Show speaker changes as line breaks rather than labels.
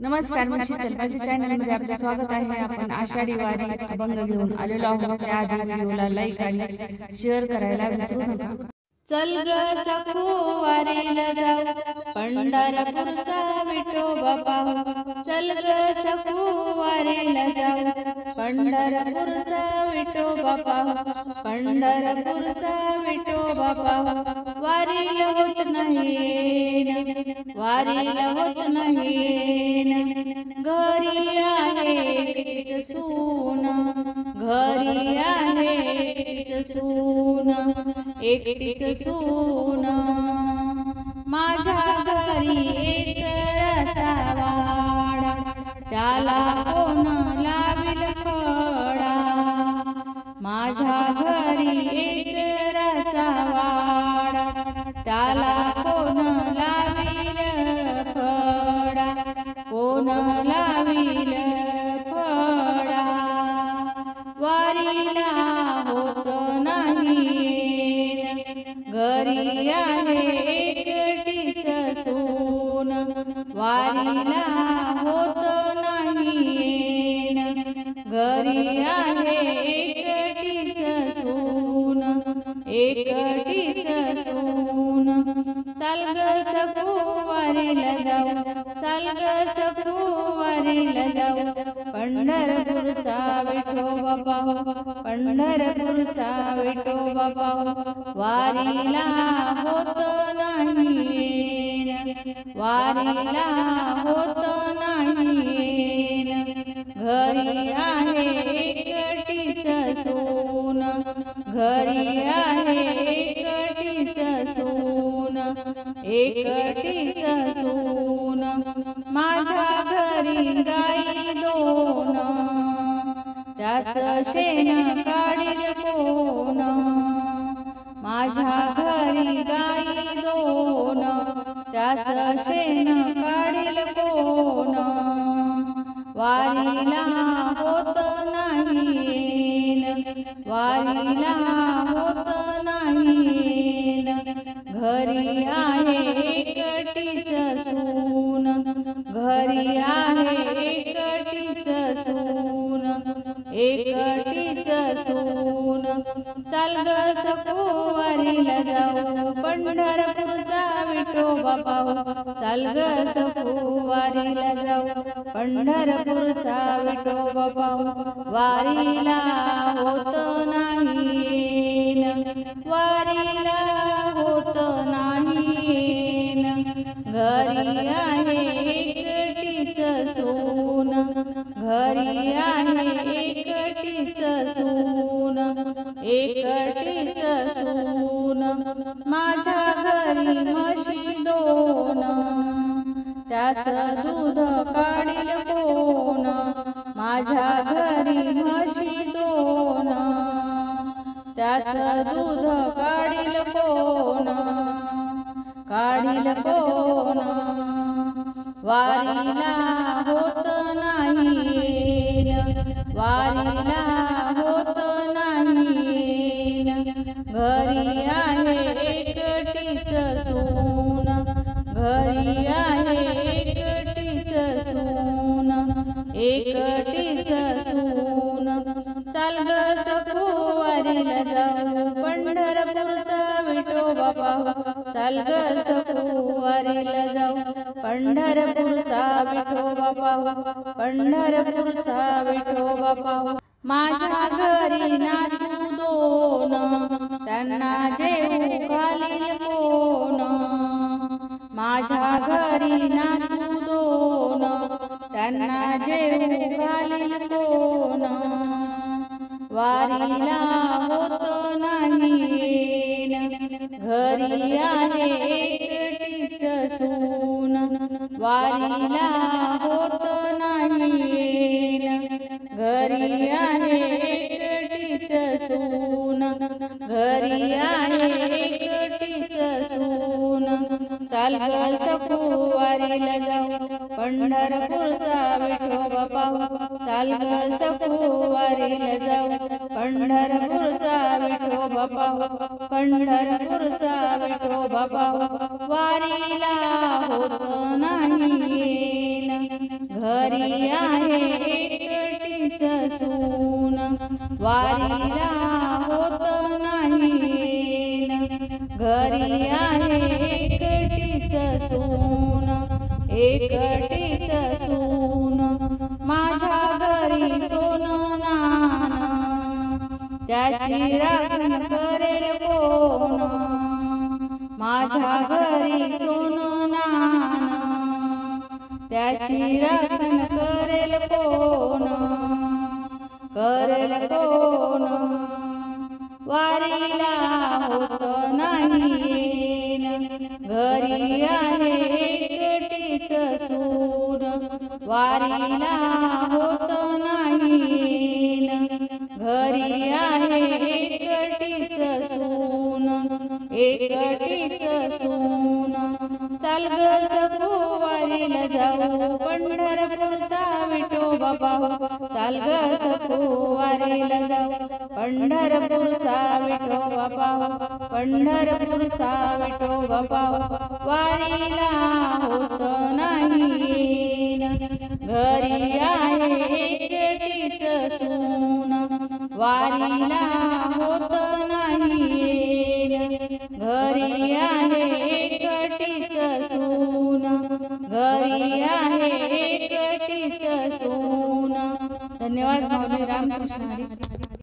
नमस्कार, मी शीतल. माझ्या चॅनलमध्ये आपलं स्वागत आहे. आपण आषाढी वारी अभंग घेऊन आलेलो आहोत. त्याआधी व्हिडिओला लाईक आणि शेअर करायला विसरू नका.
चल ग सखू वारीला जाऊ, पंढरपूरचा विठोबा पाहू. चल ग सखू वारीला जाऊ, पंढरपूरचा विठोबा पाहू. पंढरपूरचा विठोबा पाहू. वारीला होत नाही, वारीला होत नाही. घरी आहे एकटीच सून, घरी आहे एकटीच सून, एकटीच सून. माझ्या घरी एकराचा वाडा, त्याला कोण लाविल फळा. माझ्या घरी एकराचा वाडा, त्याला कोण लाविल फळा, कोण लाविल फळा. वारीला होत नाही, घरी आहे एकटीच सून. वारीला होत नाही, घरी आहे एकटीच सून, एकटीच सून. चाल ग सखू वारीला जाऊ, चाल ग सखू वारीला जाऊ. पंढरपूरचा विठोबा पाहू, पंढरपूरचा विठोबा पाहू. वारीला होत नाही, वारीला होत नाही. घरी आहे एकटीच सून, घरी आहे एकटीच सून, एकटीच सून. माझ्या घरी गाई दोन, त्याच शेण काढील कोण. माझ्या घरी गाई दोन, त्याच शेण काढील कोण. वारीला होत नाही, वारीला होत नाही. घरी आहे एकटीच सून, घरी आहे एकटीच सून, एकटीच सून. चाल ग सखू वारीला जाऊ, पंढरपूरचा विठोबा पाहू. चाल ग सखू वारीला जाऊ, पंढरपूरचा विठोबा पाहू. वारीला होत नाही, वारीला होत नाही. घरी आहे एकटीच सून, घरी आहे एकटीच सून, एकटीच सून. माझ्या घरी म्हशी दोन, त्याच दूध काढील कोण. माझ्या घरी म्हशी दोन, त्याच दूध काढील कोण, काढील कोण. वारीला होत नाही, वारीला होत नाही. घरी आहे एकटीच सून, घरी आहे एकटीच सून, एकटीच सून. चाल ग सखू वारीला जाऊ, पंढरपूरचा विठोबा पाहू. चाल ग सखू वारीला जाऊ, पंढरपूरचा विठोबा पाहू, पंढरपूरचा विठोबा पाहू. माझ्या घरी नातू दोन, त्यांना जेवू घालील कोण. माझ्या घरी नातू दोन, त्यांना जेवू घालील कोण. वारीला होत नाही, घरी आहे एकटीच सून. वारीला होत नाही, घरी आहे एकटीच सून, घरी आहे एकटीच सून. चाल ग सखू वारीला जाऊ, पंढरपूरचा विठोबा पाहू. चाल ग सखू वारीला जाऊ, पंढरपूरचा विठोबा पाहू, पंढरपूरचा विठोबा पाहू. वारीला होत नाही, घरी आहे एकटीच सून वारीला होत नाही येण घरी आहे एकटीच सून एकटीच सून माझ्या घरी सोनं नान त्याची राखण करेल कोण माझ्या घरी सोनं नान त्याची राखण करेल कोण करेल कोण वारीला होत नाही येण घरी आहे एकटीच सून वारीला होत नाही येण घरी आहे एकटीच सून एकटीच सून चाल ग सखू वारीला जाऊ पंढरपूरचा विठोबा पाहू चाल ग सखू वारीला जाऊ पंढरपूरचा विठोबा पाहू पंढरपूरचा विठोबा पाहू वारीला होत नाही येण घरी आहे एकटीच सून वारीला होत नाही येण घरी आहे एकटीच सून घरी आहे एकटीच सून. धन्यवाद. माऊली रामकृष्ण हरी.